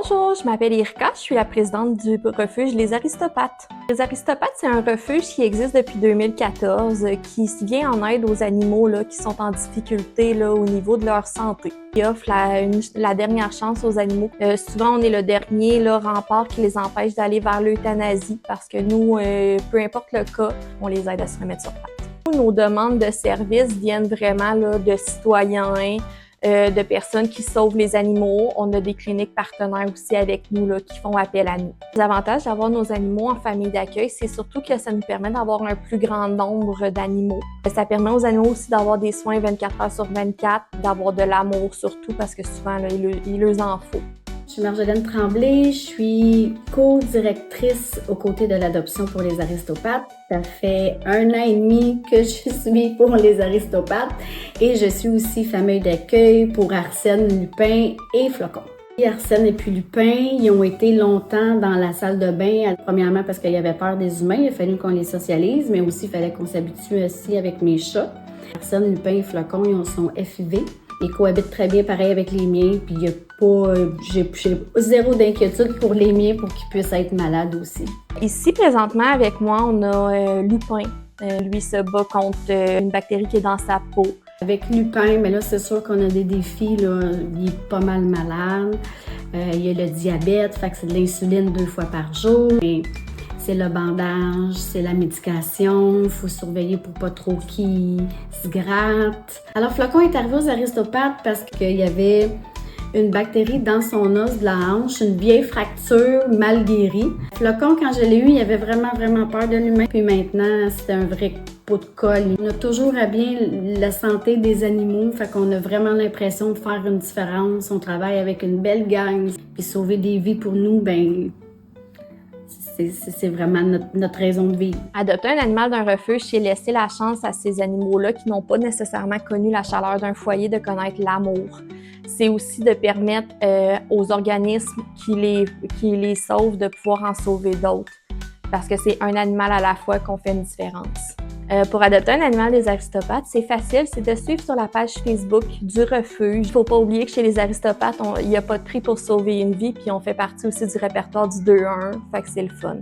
Bonjour, je m'appelle Erika, je suis la présidente du refuge Les Aristopathes. Les Aristopathes, c'est un refuge qui existe depuis 2014, qui vient en aide aux animaux qui sont en difficulté au niveau de leur santé. Il offre la dernière chance aux animaux. Souvent, on est le dernier rempart qui les empêche d'aller vers l'euthanasie parce que nous, peu importe le cas, on les aide à se remettre sur pattes. Nos demandes de services viennent vraiment de citoyens, de personnes qui sauvent les animaux. On a des cliniques partenaires aussi avec nous qui font appel à nous. Les avantages d'avoir nos animaux en famille d'accueil, c'est surtout que ça nous permet d'avoir un plus grand nombre d'animaux. Ça permet aux animaux aussi d'avoir des soins 24 heures sur 24, d'avoir de l'amour surtout parce que souvent, il leur en faut. Je suis Marjolaine Tremblay, je suis co-directrice aux côtés de l'adoption pour les Aristopathes. Ça fait 1 an et demi que je suis pour les Aristopathes et je suis aussi famille d'accueil pour Arsène, Lupin et Flocon. Arsène et puis Lupin, ils ont été longtemps dans la salle de bain, premièrement parce qu'il y avait peur des humains, il a fallu qu'on les socialise, mais aussi il fallait qu'on s'habitue aussi avec mes chats. Arsène, Lupin et Flocon, ils sont FIV. Ils cohabitent très bien pareil avec les miens, puis j'ai zéro d'inquiétude pour les miens pour qu'ils puissent être malades aussi. Ici, présentement, avec moi, on a Lupin. Lui se bat contre une bactérie qui est dans sa peau. Avec Lupin, mais là, c'est sûr qu'on a des défis, il est pas mal malade. Il y a le diabète, fait que c'est de l'insuline 2 fois par jour. Et c'est le bandage, c'est la médication, il faut surveiller pour pas trop qu'il se gratte. Alors Flocon est arrivé aux Aristopathes parce qu'il y avait une bactérie dans son os de la hanche, une vieille fracture mal guérie. Flocon, quand je l'ai eu, il avait vraiment peur de l'humain. Puis maintenant, c'est un vrai pot de colle. On a toujours à bien la santé des animaux, fait qu'on a vraiment l'impression de faire une différence. On travaille avec une belle gang, puis sauver des vies pour nous, c'est vraiment notre raison de vivre. Adopter un animal d'un refuge, c'est laisser la chance à ces animaux-là qui n'ont pas nécessairement connu la chaleur d'un foyer de connaître l'amour. C'est aussi de permettre aux organismes qui les sauvent de pouvoir en sauver d'autres. Parce que c'est un animal à la fois qu'on fait une différence. Pour adopter un animal des Aristopathes, c'est facile, c'est de suivre sur la page Facebook du refuge. Il ne faut pas oublier que chez les Aristopathes, il n'y a pas de prix pour sauver une vie, puis on fait partie aussi du répertoire du 2-1, fait que c'est le fun.